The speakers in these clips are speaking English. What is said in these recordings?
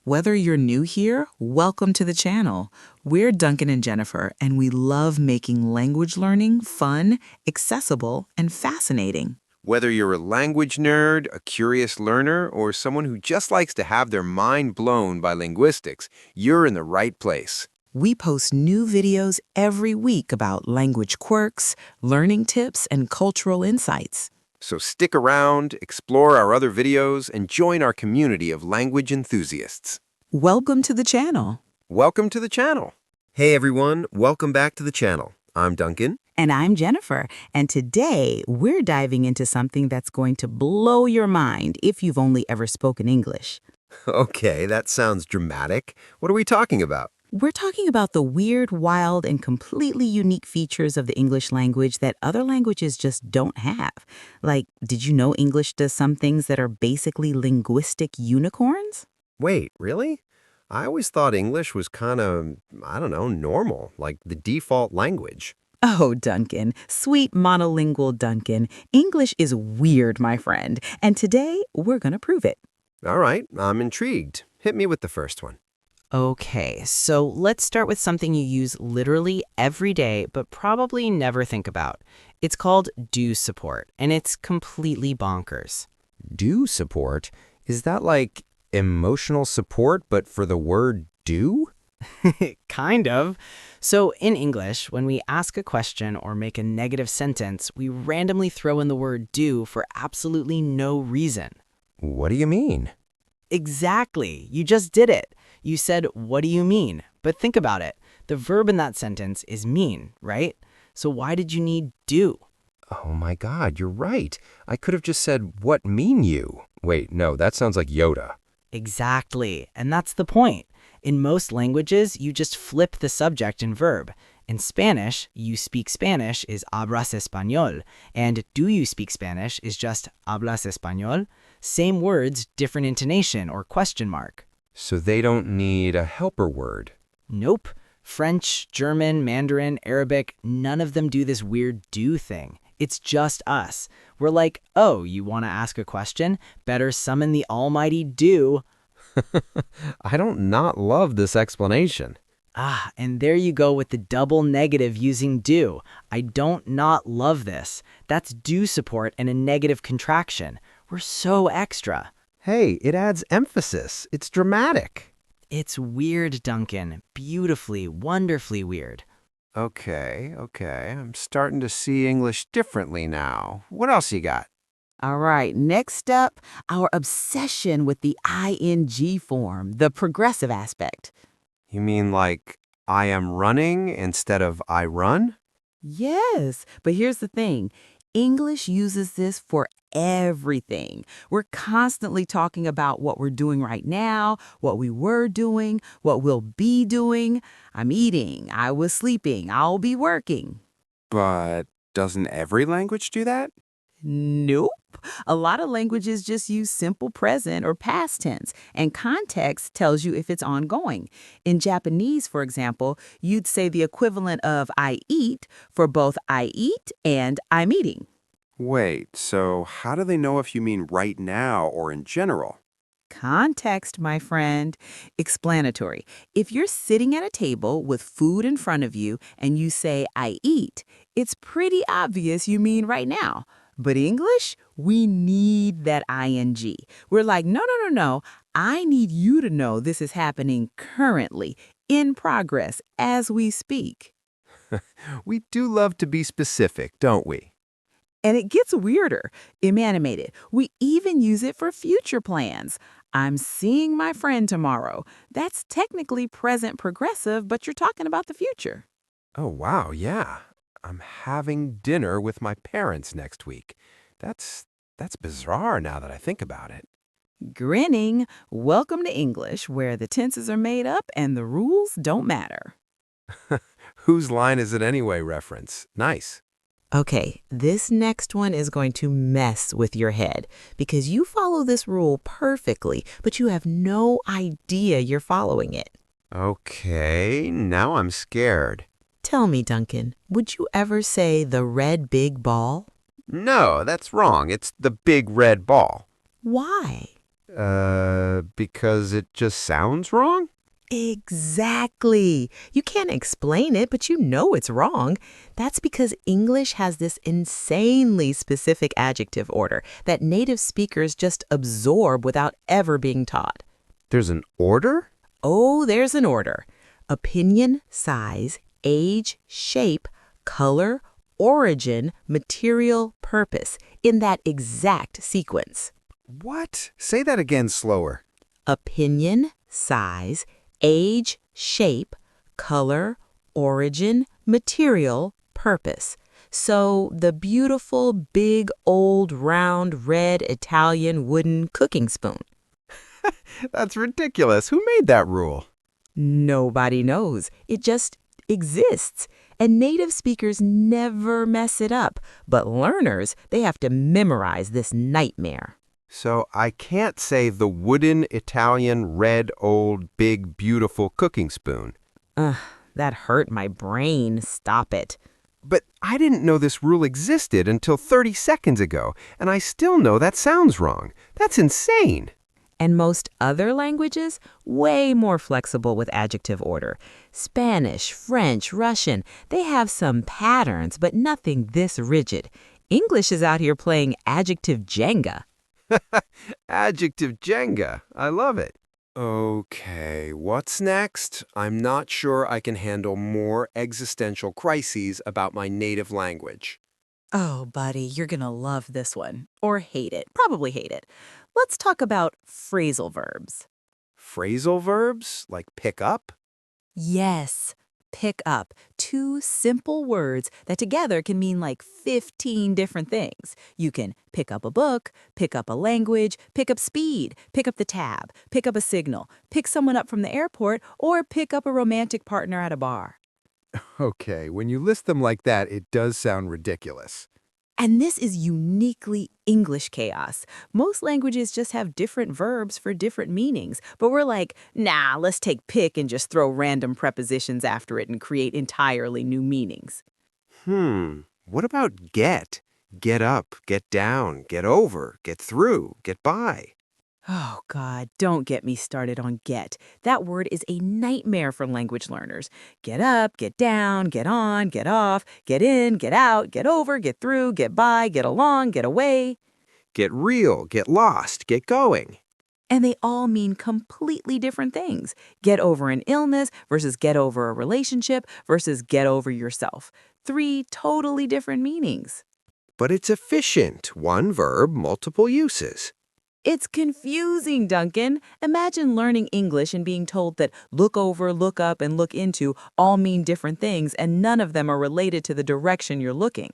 Whether you're new here, welcome to the channel. We're Duncan and Jennifer, and we love making language learning fun, accessible, and fascinating. Whether you're a language nerd, a curious learner, or someone who just likes to have their mind blown by linguistics, you're in the right place. We post new videos every week about language quirks, learning tips, and cultural insights. So stick around, explore our other videos, and join our community of language enthusiasts. Welcome to the channel. Welcome to the channel. Hey everyone, welcome back to the channel. I'm Duncan. And I'm Jennifer, and today we're diving into something that's going to blow your mind if you've only ever spoken English. Okay, that sounds dramatic. What are we talking about? We're talking about the weird, wild, and completely unique features of the English language that other languages just don't have. Like, did you know English does some things that are basically linguistic unicorns? Wait, really? I always thought English was kind of, normal, like the default language. Oh, Duncan, sweet monolingual Duncan, English is weird, my friend, and today we're gonna prove it. All right, I'm intrigued. Hit me with the first one. Okay, so let's start with something you use literally every day, but probably never think about. It's called do support, and it's completely bonkers. Do support? Is that like emotional support, but for the word do? Kind of. So in English, when we ask a question or make a negative sentence, we randomly throw in the word do for absolutely no reason. What do you mean? Exactly. You just did it. You said, what do you mean? But think about it. The verb in that sentence is mean, right? So why did you need do? Oh my God, you're right. I could have just said, what mean you? Wait, no, that sounds like Yoda. Exactly. And that's the point. In most languages, you just flip the subject and verb. In Spanish, you speak Spanish is hablas español, and do you speak Spanish is just hablas español. Same words, different intonation or question mark. So they don't need a helper word. Nope. French, German, Mandarin, Arabic, none of them do this weird do thing. It's just us. We're like, oh, you want to ask a question? Better summon the almighty do. I don't not love this explanation. Ah, and there you go with the double negative using do. I don't not love this. That's do support and a negative contraction. We're so extra. Hey, it adds emphasis. It's dramatic. It's weird, Duncan. Beautifully, wonderfully weird. Okay. I'm starting to see English differently now. What else you got? All right, next up, our obsession with the ing form, the progressive aspect. You mean like I am running instead of I run? Yes, but here's the thing. English uses this for everything. We're constantly talking about what we're doing right now, what we were doing, what we'll be doing. I'm eating, I was sleeping, I'll be working. But doesn't every language do that? Nope. A lot of languages just use simple present or past tense, and context tells you if it's ongoing. In Japanese, for example, you'd say the equivalent of I eat for both I eat and I'm eating. Wait, so how do they know if you mean right now or in general? Context, my friend. Explanatory. If you're sitting at a table with food in front of you and you say I eat, it's pretty obvious you mean right now. But English, we need that ing. We're like, no. I need you to know this is happening currently, in progress, as we speak. We do love to be specific, don't we? And it gets weirder. INANIMATE. We even use it for future plans. I'm seeing my friend tomorrow. That's technically present progressive, but you're talking about the future. Oh, wow, yeah. I'm having dinner with my parents next week. That's bizarre now that I think about it. Grinning. Welcome to English, where the tenses are made up and the rules don't matter. Whose line is it anyway reference? Nice. Okay, this next one is going to mess with your head because you follow this rule perfectly, but you have no idea you're following it. Okay, now I'm scared. Tell me, Duncan, would you ever say the red big ball? No, that's wrong. It's the big red ball. Why? Because it just sounds wrong? Exactly. You can't explain it, but you know it's wrong. That's because English has this insanely specific adjective order that native speakers just absorb without ever being taught. There's an order? Oh, there's an order. Opinion, size, age, shape, color, origin, material, purpose, in that exact sequence. What? Say that again slower. Opinion, size, age, shape, color, origin, material, purpose. So the beautiful, big, old, round, red Italian wooden cooking spoon. That's ridiculous. Who made that rule? Nobody knows. It just exists. And native speakers never mess it up. But learners, they have to memorize this nightmare. So I can't say the wooden Italian red old big beautiful cooking spoon. Ugh, that hurt my brain. Stop it. But I didn't know this rule existed until 30 seconds ago, and I still know that sounds wrong. That's insane. And most other languages, way more flexible with adjective order. Spanish, French, Russian, they have some patterns, but nothing this rigid. English is out here playing adjective Jenga. Adjective Jenga. I love it. Okay, what's next? I'm not sure I can handle more existential crises about my native language. Oh, buddy, you're gonna love this one. Or hate it. Probably hate it. Let's talk about phrasal verbs. Phrasal verbs, like pick up? Yes, pick up. Two simple words that together can mean like 15 different things. You can pick up a book, pick up a language, pick up speed, pick up the tab, pick up a signal, pick someone up from the airport, or pick up a romantic partner at a bar. Okay, when you list them like that, it does sound ridiculous. And this is uniquely English chaos. Most languages just have different verbs for different meanings, but we're like, nah, let's take pick and just throw random prepositions after it and create entirely new meanings. What about get? Get up, get down, get over, get through, get by. Oh, God, don't get me started on get. That word is a nightmare for language learners. Get up, get down, get on, get off, get in, get out, get over, get through, get by, get along, get away. Get real, get lost, get going. And they all mean completely different things. Get over an illness versus get over a relationship versus get over yourself. Three totally different meanings. But it's efficient. One verb, multiple uses. It's confusing, Duncan. Imagine learning English and being told that look over, look up, and look into all mean different things, and none of them are related to the direction you're looking.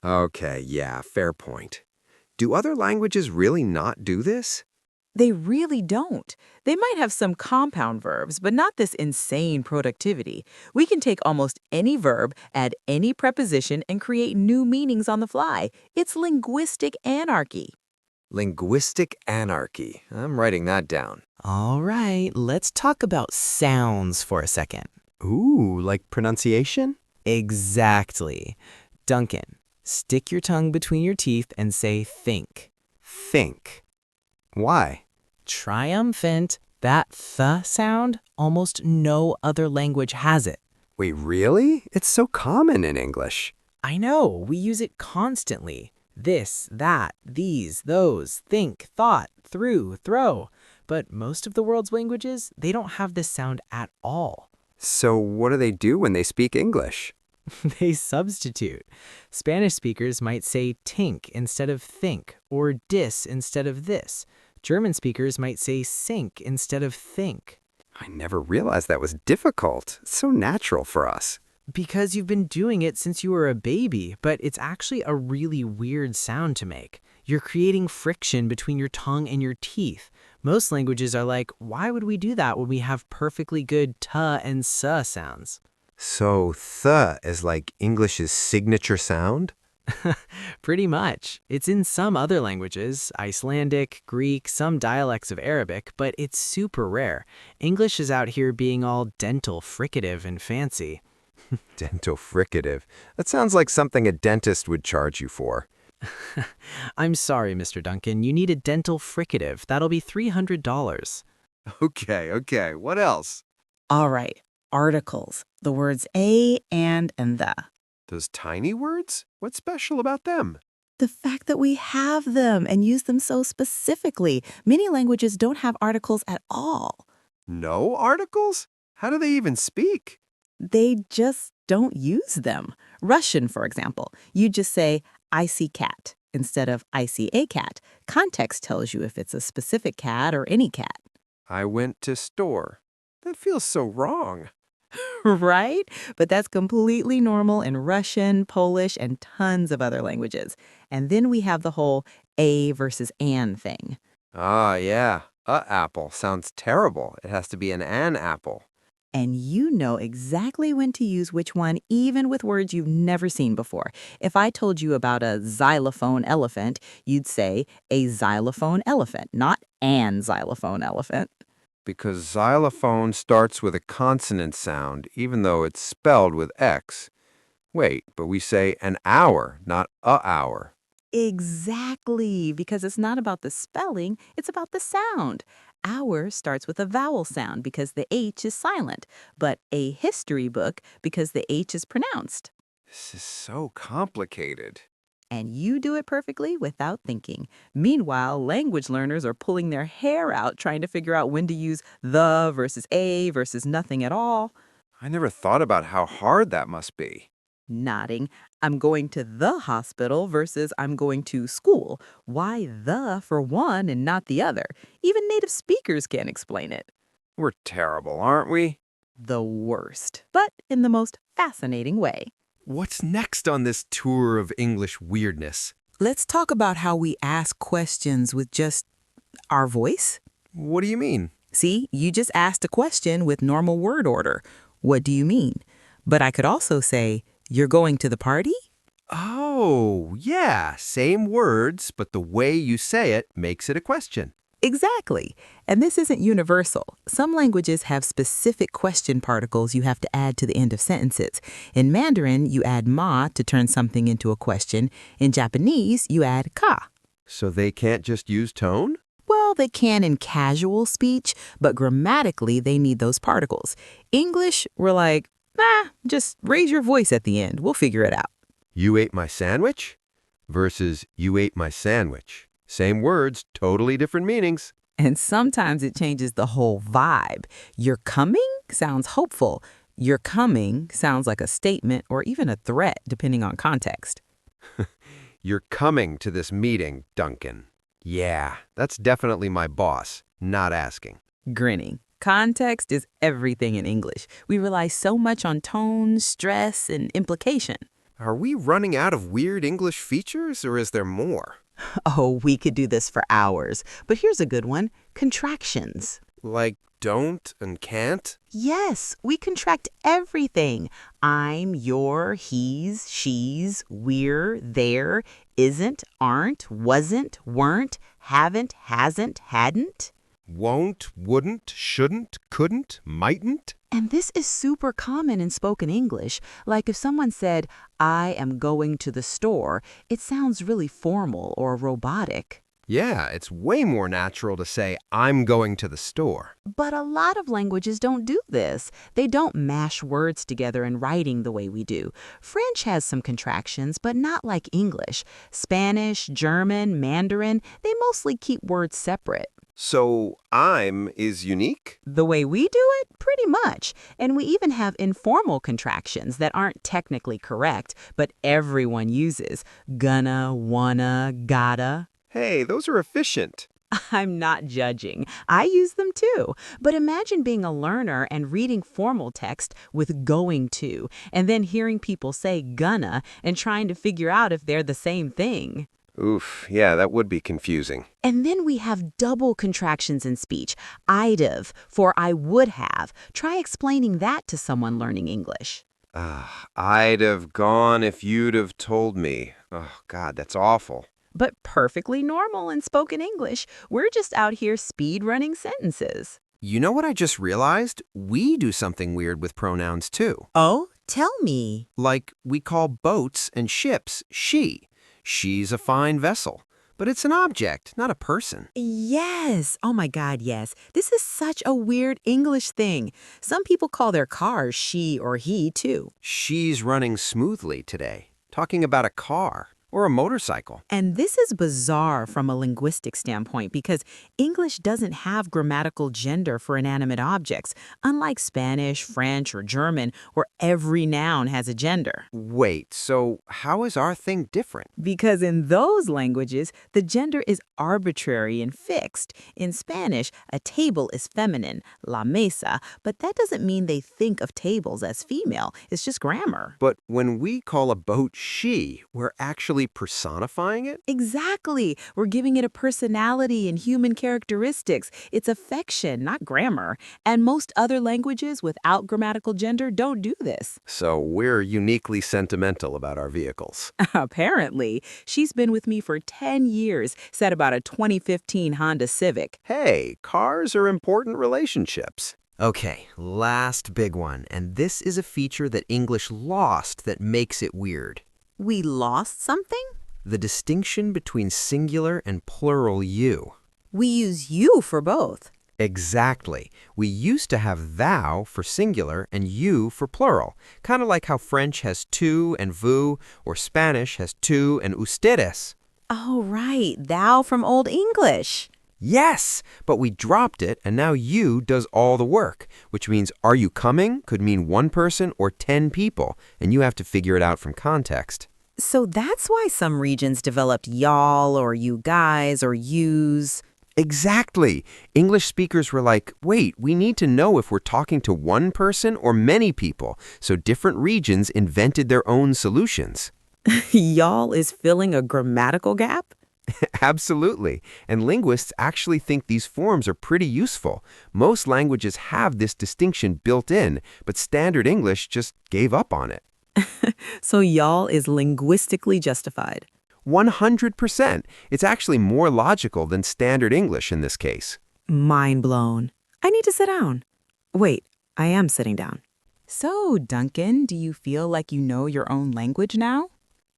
Okay, yeah, fair point. Do other languages really not do this? They really don't. They might have some compound verbs, but not this insane productivity. We can take almost any verb, add any preposition, and create new meanings on the fly. It's linguistic anarchy. Linguistic anarchy. I'm writing that down. All right, let's talk about sounds for a second. Ooh, like pronunciation? Exactly. Duncan, stick your tongue between your teeth and say think. Think. Why? Triumphant. That th sound, almost no other language has it. Wait, really? It's so common in English. I know, we use it constantly. This, that, these, those, think, thought, through, throw. But most of the world's languages, they don't have this sound at all. So what do they do when they speak English? They substitute. Spanish speakers might say tink instead of think, or dis instead of this. German speakers might say sink instead of think. I never realized that was difficult. It's so natural for us. Because you've been doing it since you were a baby, but it's actually a really weird sound to make. You're creating friction between your tongue and your teeth. Most languages are like, why would we do that when we have perfectly good t and s sounds? So th is like English's signature sound? Pretty much. It's in some other languages, Icelandic, Greek, some dialects of Arabic, but it's super rare. English is out here being all dental, fricative, and fancy. Dental fricative. That sounds like something a dentist would charge you for. I'm sorry, Mr. Duncan. You need a dental fricative. That'll be $300. Okay. What else? All right, articles. The words a, and the. Those tiny words? What's special about them? The fact that we have them and use them so specifically. Many languages don't have articles at all. No articles? How do they even speak? They just don't use them. Russian, for example, you just say, I see cat, instead of I see a cat. Context tells you if it's a specific cat or any cat. I went to store. That feels so wrong. Right? But that's completely normal in Russian, Polish, and tons of other languages. And then we have the whole a versus an thing. Ah, yeah. A apple sounds terrible. It has to be an apple. And you know exactly when to use which one, even with words you've never seen before. If I told you about a xylophone elephant, you'd say a xylophone elephant, not an xylophone elephant. Because xylophone starts with a consonant sound, even though it's spelled with X. Wait, but we say an hour, not a hour. Exactly, because it's not about the spelling, it's about the sound. Hour starts with a vowel sound because the H is silent, but a history book because the H is pronounced. This is so complicated. And you do it perfectly without thinking. Meanwhile, language learners are pulling their hair out trying to figure out when to use the versus a versus nothing at all. I never thought about how hard that must be. Nodding. I'm going to the hospital versus I'm going to school. Why the for one and not the other? Even native speakers can't explain it. We're terrible, aren't we? The worst, but in the most fascinating way. What's next on this tour of English weirdness? Let's talk about how we ask questions with just our voice. What do you mean? See, you just asked a question with normal word order. What do you mean? But I could also say, you're going to the party? Oh, yeah, same words, but the way you say it makes it a question. Exactly. And this isn't universal. Some languages have specific question particles you have to add to the end of sentences. In Mandarin, you add ma to turn something into a question. In Japanese, you add ka. So they can't just use tone? Well, they can in casual speech, but grammatically, they need those particles. English, we're like, just raise your voice at the end. We'll figure it out. You ate my sandwich versus you ate my sandwich. Same words, totally different meanings. And sometimes it changes the whole vibe. You're coming sounds hopeful. You're coming sounds like a statement or even a threat, depending on context. You're coming to this meeting, Duncan. Yeah, that's definitely my boss, not asking. Grinning. Context is everything in English. We rely so much on tone, stress, and implication. Are we running out of weird English features, or is there more? Oh, we could do this for hours. But here's a good one. Contractions. Like don't and can't? Yes, we contract everything. I'm, your, he's, she's, we're, there, isn't, aren't, wasn't, weren't, haven't, hasn't, hadn't. Won't, wouldn't, shouldn't, couldn't, mightn't? And this is super common in spoken English. Like if someone said, I am going to the store, it sounds really formal or robotic. Yeah, it's way more natural to say, I'm going to the store. But a lot of languages don't do this. They don't mash words together in writing the way we do. French has some contractions, but not like English. Spanish, German, Mandarin, they mostly keep words separate. So, I'm is unique? The way we do it? Pretty much. And we even have informal contractions that aren't technically correct, but everyone uses. Gonna, wanna, gotta. Hey, those are efficient. I'm not judging. I use them too. But imagine being a learner and reading formal text with going to, and then hearing people say gonna and trying to figure out if they're the same thing. Oof, yeah, that would be confusing. And then we have double contractions in speech. I'd have for I would have. Try explaining that to someone learning English. I'd have gone if you'd have told me. Oh, God, that's awful. But perfectly normal in spoken English. We're just out here speed running sentences. You know what I just realized? We do something weird with pronouns, too. Oh, tell me. Like, we call boats and ships she. She's a fine vessel. But it's an object, not a person. Yes. Oh my God, yes. This is such a weird English thing. Some people call their cars she or he, too. She's running smoothly today. Talking about a car or a motorcycle. And this is bizarre from a linguistic standpoint because English doesn't have grammatical gender for inanimate objects, unlike Spanish, French, or German, where every noun has a gender. Wait, so how is our thing different? Because in those languages, the gender is arbitrary and fixed. In Spanish, a table is feminine, la mesa, but that doesn't mean they think of tables as female. It's just grammar. But when we call a boat she, we're actually personifying it? Exactly. We're giving it a personality and human characteristics. It's affection, not grammar. And most other languages without grammatical gender don't do this. So we're uniquely sentimental about our vehicles. Apparently. She's been with me for 10 years, said about a 2015 Honda Civic. Hey, cars are important relationships. Okay, last big one, and this is a feature that English lost that makes it weird. We lost something? The distinction between singular and plural you. We use you for both. Exactly. We used to have thou for singular and you for plural, kind of like how French has tu and vous, or Spanish has tu and ustedes. Oh, right. Thou from Old English. Yes, but we dropped it, and now you does all the work, which means are you coming could mean one person or 10 people, and you have to figure it out from context. So that's why some regions developed y'all or you guys or yous. Exactly. English speakers were like, wait, we need to know if we're talking to one person or many people, so different regions invented their own solutions. Y'all is filling a grammatical gap? Absolutely. And linguists actually think these forms are pretty useful. Most languages have this distinction built in, but Standard English just gave up on it. So y'all is linguistically justified. 100%. It's actually more logical than Standard English in this case. Mind blown. I need to sit down. Wait, I am sitting down. So, Duncan, do you feel like you know your own language now?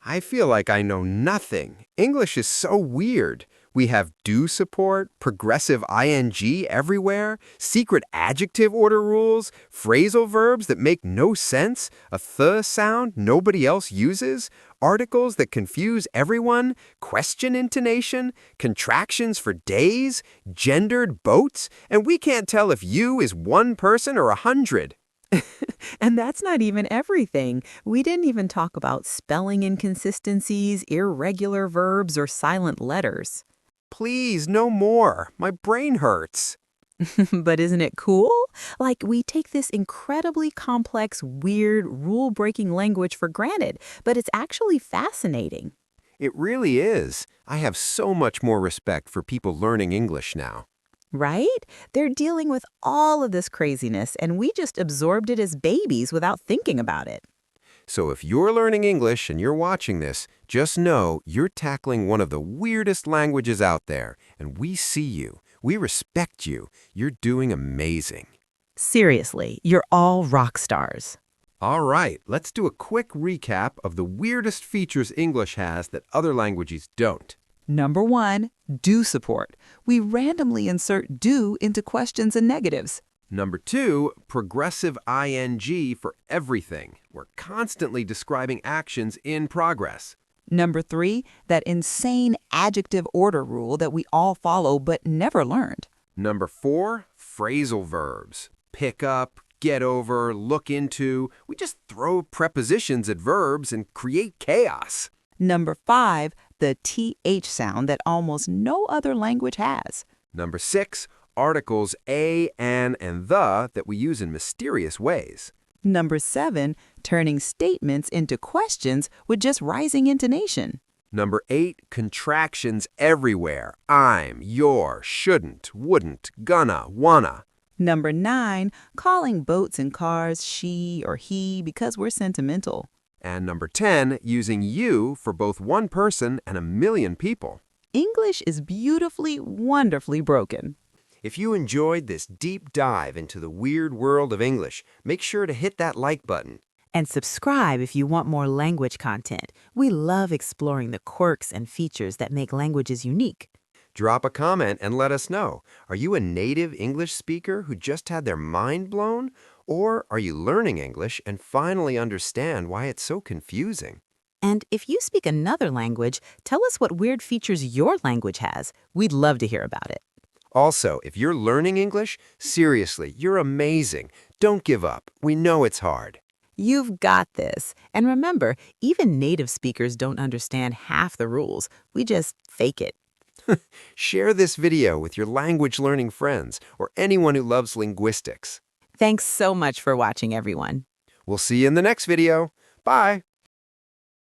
I feel like I know nothing. English is so weird. We have do support, progressive ing everywhere, secret adjective order rules, phrasal verbs that make no sense, a th sound nobody else uses, articles that confuse everyone, question intonation, contractions for days, gendered boats, and we can't tell if you is one person or 100. And that's not even everything. We didn't even talk about spelling inconsistencies, irregular verbs, or silent letters. Please, no more. My brain hurts. But isn't it cool? Like, we take this incredibly complex, weird, rule-breaking language for granted, but it's actually fascinating. It really is. I have so much more respect for people learning English now. Right? They're dealing with all of this craziness, and we just absorbed it as babies without thinking about it. So if you're learning English and you're watching this, just know you're tackling one of the weirdest languages out there, and we see you. We respect you. You're doing amazing. Seriously, you're all rock stars. All right, let's do a quick recap of the weirdest features English has that other languages don't. Number 1, do support. We randomly insert do into questions and negatives. Number 2, progressive ing for everything. We're constantly describing actions in progress. Number 3, that insane adjective order rule that we all follow but never learned. Number 4, phrasal verbs. Pick up, get over, look into. We just throw prepositions at verbs and create chaos. Number 5, the TH sound that almost no other language has. Number 6, articles a, an, and the that we use in mysterious ways. Number 7, turning statements into questions with just rising intonation. Number 8, contractions everywhere. I'm, your, shouldn't, wouldn't, gonna, wanna. Number 9, calling boats and cars she or he because we're sentimental. And number 10, using you for both one person and 1,000,000 people. English is beautifully, wonderfully broken. If you enjoyed this deep dive into the weird world of English, make sure to hit that like button. And subscribe if you want more language content. We love exploring the quirks and features that make languages unique. Drop a comment and let us know. Are you a native English speaker who just had their mind blown? Or are you learning English and finally understand why it's so confusing? And if you speak another language, tell us what weird features your language has. We'd love to hear about it. Also, if you're learning English, seriously, you're amazing. Don't give up. We know it's hard. You've got this. And remember, even native speakers don't understand half the rules. We just fake it. Share this video with your language learning friends or anyone who loves linguistics. Thanks so much for watching, everyone. We'll see you in the next video. Bye.